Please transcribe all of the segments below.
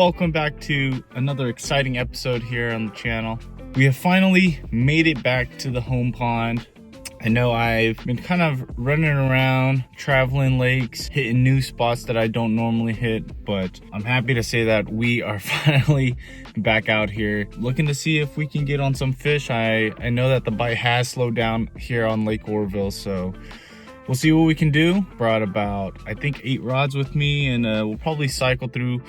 welcome back to another exciting episode here on the channel. We have finally made it back to the home pond. I know I've been kind of running around, traveling lakes, hitting new spots that I don't normally hit, but I'm happy to say that we are finally back out here looking to see if we can get on some fish. I know that the bite has slowed down here on Lake Oroville, so we'll see what we can do. Brought about, I think, 8 rods with me, and we'll probably cycle through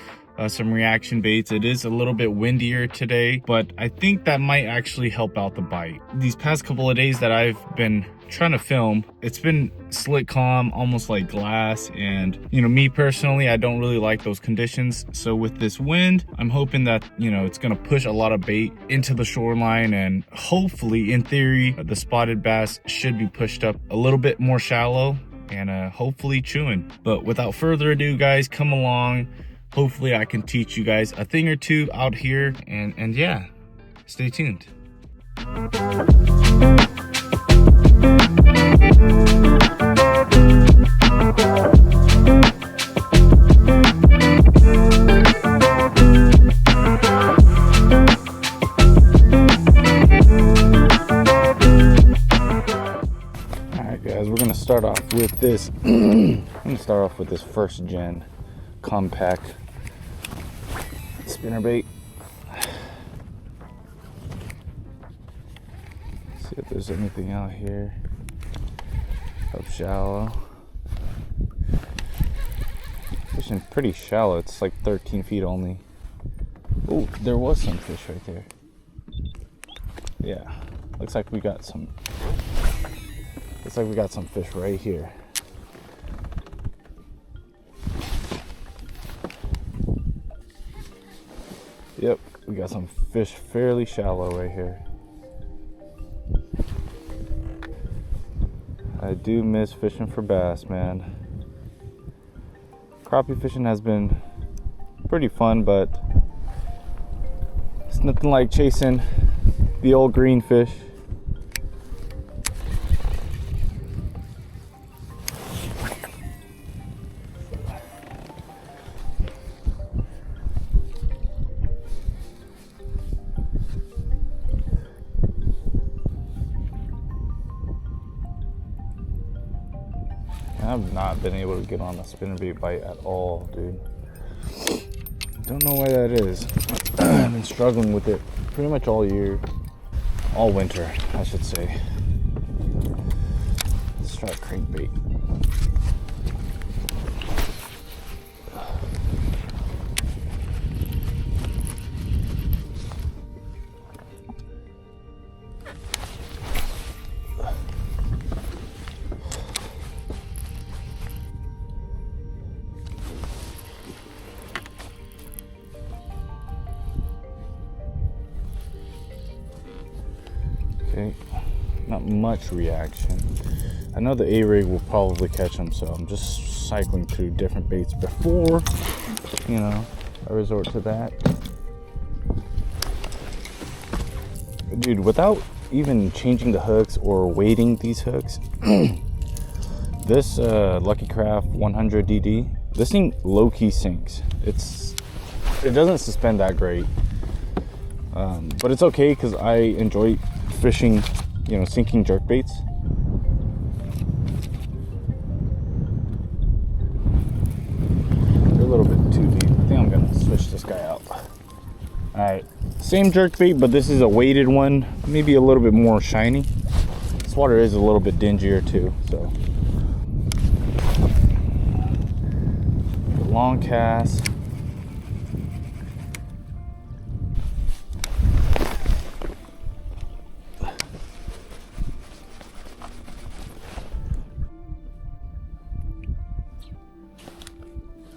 some reaction baits. It is a little bit windier today, but I think that might actually help out the bite. These past couple of days that I've been trying to film, it's been slick calm, almost like glass, and me personally, I don't really like those conditions. So with this wind, I'm hoping that it's gonna push a lot of bait into the shoreline, and hopefully, in theory, the spotted bass should be pushed up a little bit more shallow and hopefully chewing. But without further ado, guys, come along. Hopefully I can teach you guys a thing or two out here, and yeah, stay tuned. Alright guys, we're gonna start off with this. I'm gonna start off with this first gen compact spinnerbait. See if there's anything out here up shallow. Fishing pretty shallow. It's like 13 feet only. Oh, there was some fish right there. Yeah, looks like we got some. Looks like we got some fish right here. Yep, we got some fish fairly shallow right here. I do miss fishing for bass, man. Crappie fishing has been pretty fun, but it's nothing like chasing the old green fish. I've not been able to get on a spinnerbait bite at all, dude. Don't know why that is. I've been struggling with it pretty much all year. All winter, I should say. Let's try crankbait. Okay, not much reaction. I know the A-rig will probably catch them, so I'm just cycling through different baits before, I resort to that. Dude, without even changing the hooks or weighting these hooks, this Lucky Craft 100 DD, this thing low-key sinks. It doesn't suspend that great, but it's okay because I enjoy fishing, sinking jerk baits. They're a little bit too deep. I think I'm gonna switch this guy out. Alright, same jerk bait, but this is a weighted one, maybe a little bit more shiny. This water is a little bit dingier too, so. Long cast.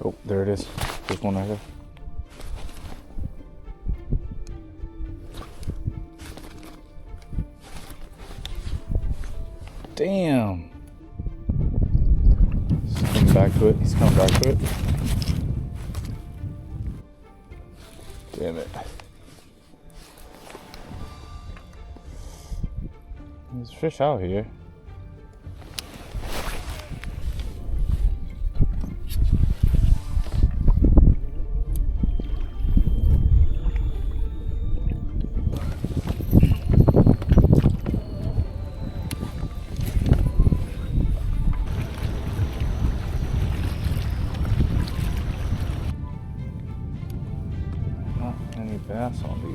Oh, there it is. There's one right there. Damn. He's coming back to it. He's coming back to it. Damn it. There's fish out here.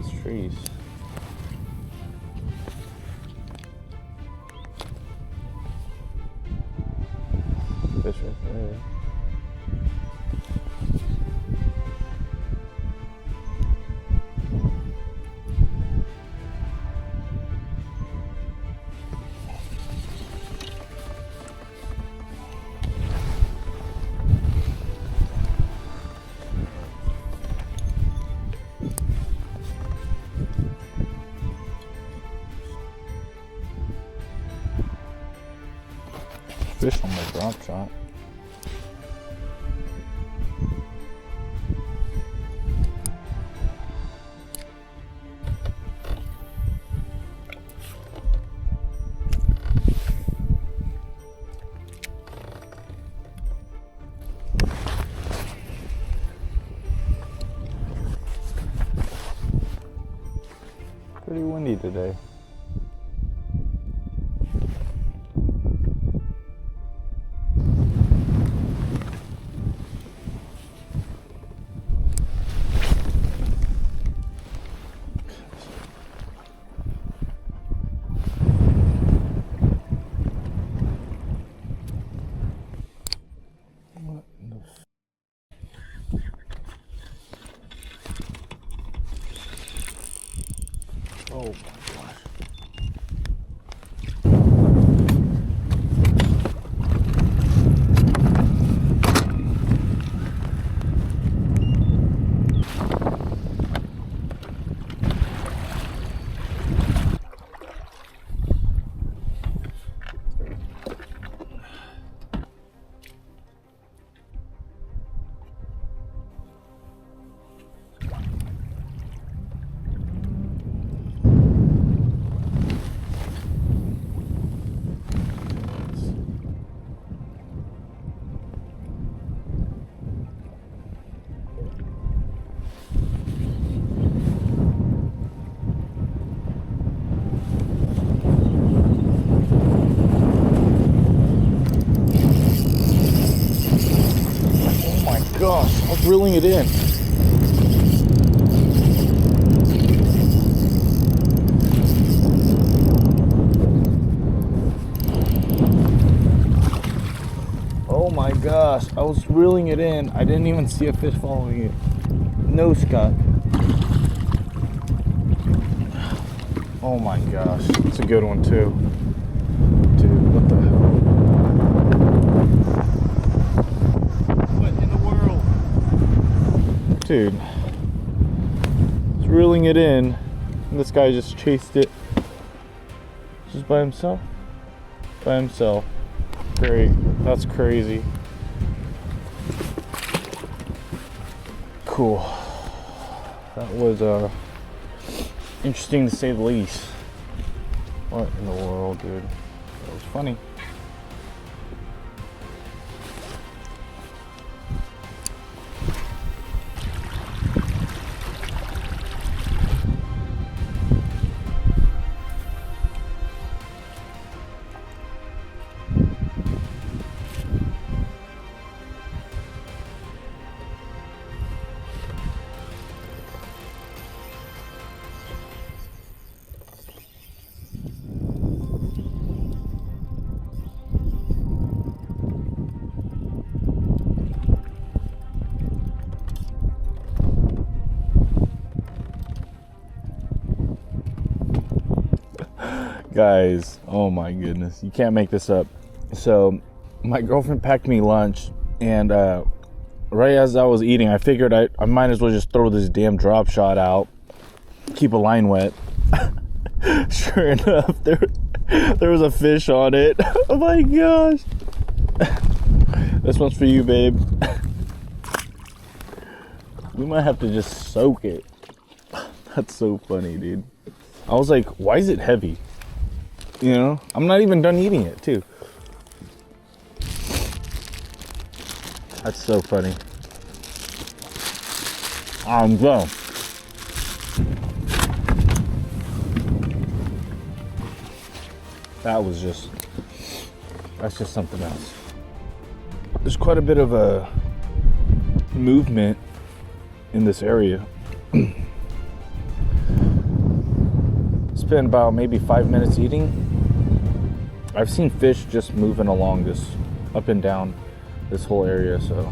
these trees. Fish right there. Fish on my drop shot. Pretty windy today. Oh my gosh. Gosh, I was reeling it in. Oh my gosh, I was reeling it in. I didn't even see a fish following it. No skunk. Oh my gosh, it's a good one too. Dude, what the hell? Dude, it's reeling it in, and this guy just chased it just by himself. Great, that's crazy. Cool. That was interesting to say the least. What in the world, dude? That was funny. Guys, oh my goodness, you can't make this up. So my girlfriend packed me lunch, and right as I was eating, I figured I might as well just throw this damn drop shot out, keep a line wet. Sure enough, there was a fish on it. Oh my gosh. This one's for you, babe. We might have to just soak it. That's so funny, dude. I was like, why is it heavy? You know, I'm not even done eating it, too. That's so funny. I'm done. That's just something else. There's quite a bit of a movement in this area. spent about maybe 5 minutes eating. I've seen fish just moving along this, up and down this whole area, so.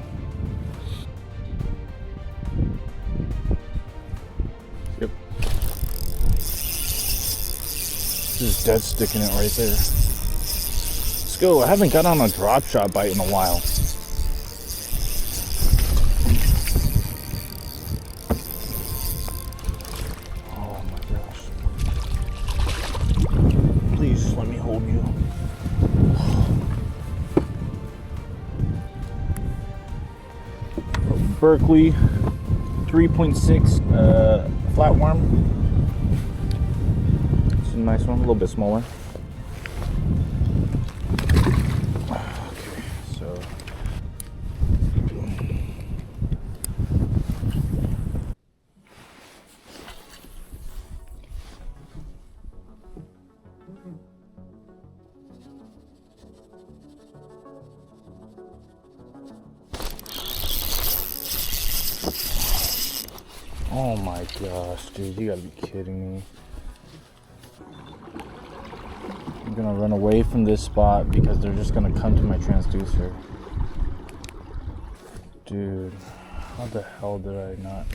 Yep. There's dead stick in it right there. Let's go. I haven't got on a drop shot bite in a while. Oh my gosh. Please just let me hold you. Berkeley 3.6 flatworm. It's a nice one, a little bit smaller. Okay, so oh my gosh, dude, you gotta be kidding me. I'm gonna run away from this spot because they're just gonna come to my transducer. Dude, how the hell did I not?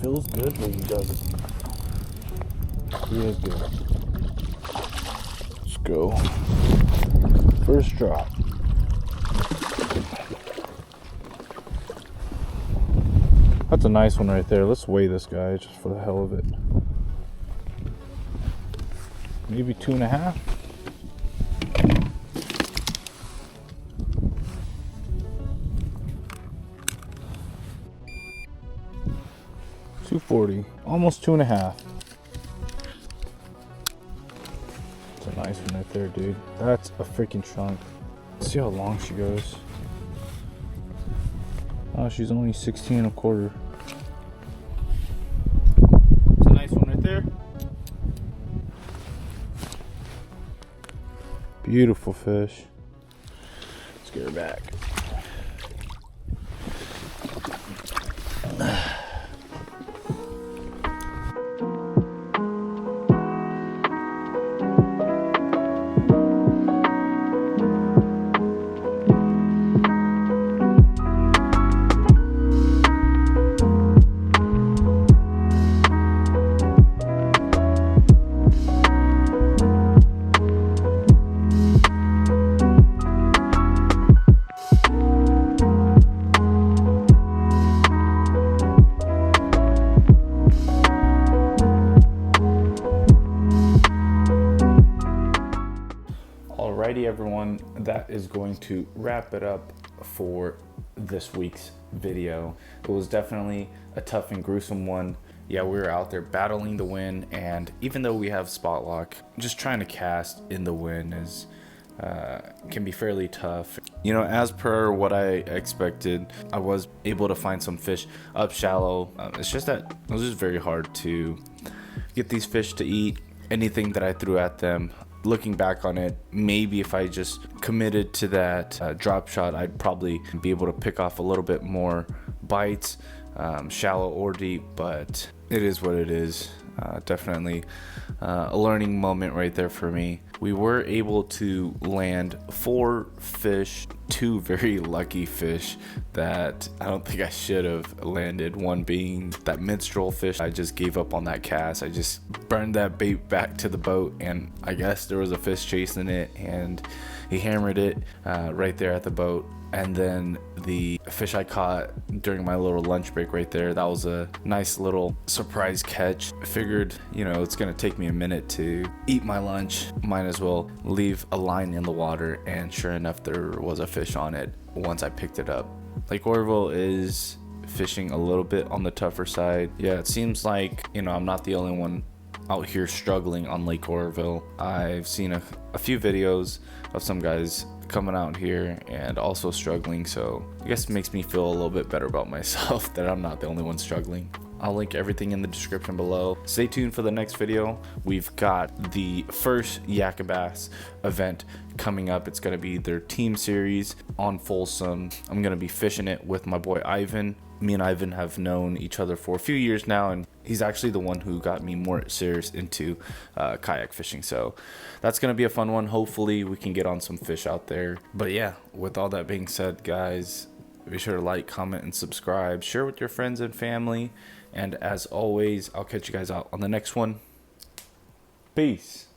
Feels good, but he doesn't. He is good. Let's go. First drop. That's a nice one right there. Let's weigh this guy just for the hell of it. Maybe 2.5. $2.40, almost 2.5. It's a nice one right there, dude. That's a freaking chunk. Let's see how long she goes. Oh, she's only 16.25. It's a nice one right there. Beautiful fish. Let's get her back. Alrighty everyone, that is going to wrap it up for this week's video. It was definitely a tough and gruesome one. Yeah, we were out there battling the wind, and even though we have spot lock, just trying to cast in the wind is can be fairly tough. You know, as per what I expected, I was able to find some fish up shallow. It's just that it was just very hard to get these fish to eat anything that I threw at them. Looking back on it, maybe if I just committed to that drop shot, I'd probably be able to pick off a little bit more bites, shallow or deep, but it is what it is. Definitely a learning moment right there for me. We were able to land 4 fish two very lucky fish that I don't think I should have landed. One being that Midstroll fish. I just gave up on that cast. I just burned that bait back to the boat, and I guess there was a fish chasing it, and he hammered it right there at the boat. And then the fish I caught during my little lunch break right there, that was a nice little surprise catch. I figured, you know, it's gonna take me a minute to eat my lunch, might as well leave a line in the water, and sure enough, there was a fish on it once I picked it up. Lake Oroville is fishing a little bit on the tougher side. Yeah, it seems like, you know, I'm not the only one out here struggling on Lake Oroville. I've seen a few videos of some guys coming out here and also struggling, so I guess it makes me feel a little bit better about myself that I'm not the only one struggling. I'll link everything in the description below. Stay tuned for the next video. We've got the first Yakabass event coming up. It's going to be their team series on Folsom. I'm going to be fishing it with my boy Ivan. Me and Ivan have known each other for a few years now, and he's actually the one who got me more serious into kayak fishing. So that's going to be a fun one. Hopefully we can get on some fish out there. But yeah, with all that being said, guys, be sure to like, comment, and subscribe. Share with your friends and family. And as always, I'll catch you guys out on the next one. Peace.